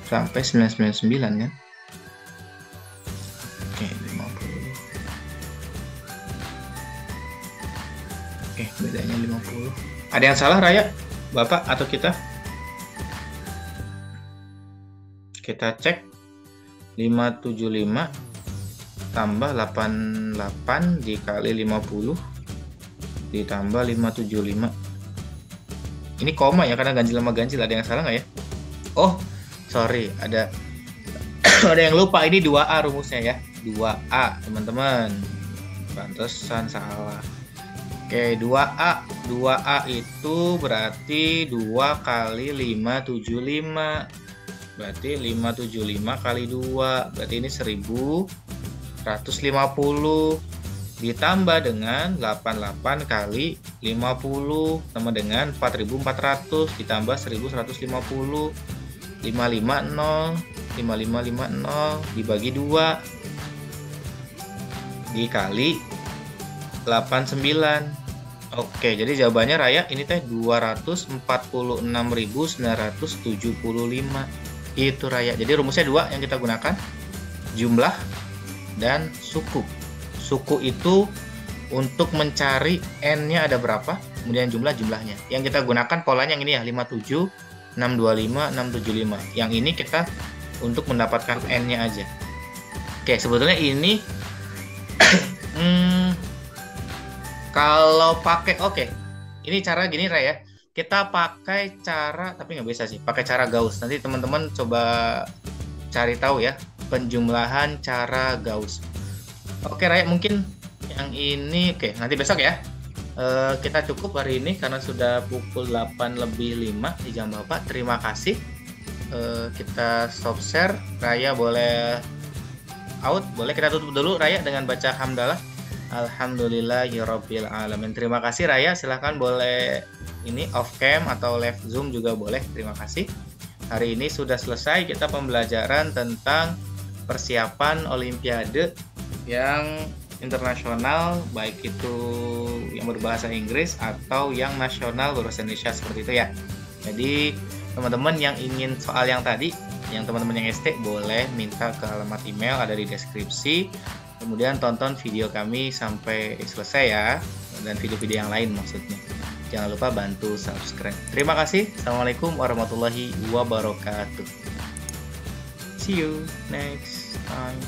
Speaker 1: sampai 999 kan? Oke, 50. Oke, bedanya 50. Ada yang salah Raya? Bapak atau kita? Kita cek 575 tambah 88 dikali 50 ditambah 575. Ini koma ya karena ganjil sama ganjil. Ada yang salah nggak ya? Oh, sorry, ada ada yang lupa. Ini 2A rumusnya ya. 2A teman-teman. Pantesan salah. Oke, 2A. 2A itu berarti 2 kali 575. Berarti 575 kali 2. Berarti ini 1150. Ditambah dengan 88 kali 50 sama dengan 4400 ditambah 1150. 550 dibagi 2 dikali 89. Oke, jadi jawabannya Raya ini teh 246.975. Itu Raya. Jadi rumusnya 2 yang kita gunakan. Jumlah dan suku. Suku itu untuk mencari N-nya ada berapa, kemudian jumlahnya. Yang kita gunakan polanya yang ini ya, 57, 625, 675. Yang ini kita untuk mendapatkan N-nya aja. Oke, sebetulnya ini kalau pakai, oke. Ini cara gini Ray ya. Kita pakai cara, tapi nggak bisa sih, pakai cara Gauss. Nanti teman-teman coba cari tahu ya, penjumlahan cara Gauss. Oke Ray, mungkin yang ini, oke, nanti besok ya. Kita cukup hari ini karena sudah pukul 8:05 di jam Bapak. Terima kasih. Kita stop share. Raya boleh out, boleh kita tutup dulu Raya dengan baca hamdalah. Alhamdulillahirabbil alamin. Terima kasih Raya, silahkan boleh ini off cam atau live Zoom juga boleh. Terima kasih. Hari ini sudah selesai kita pembelajaran tentang persiapan Olimpiade yang internasional, baik itu yang berbahasa Inggris atau yang nasional berbahasa Indonesia, seperti itu ya. Jadi teman-teman yang ingin soal yang tadi, yang teman-teman yang ST boleh minta ke alamat email ada di deskripsi. Kemudian tonton video kami sampai selesai ya, dan video-video yang lain maksudnya. Jangan lupa bantu subscribe. Terima kasih. Assalamualaikum warahmatullahi wabarakatuh. See you next time.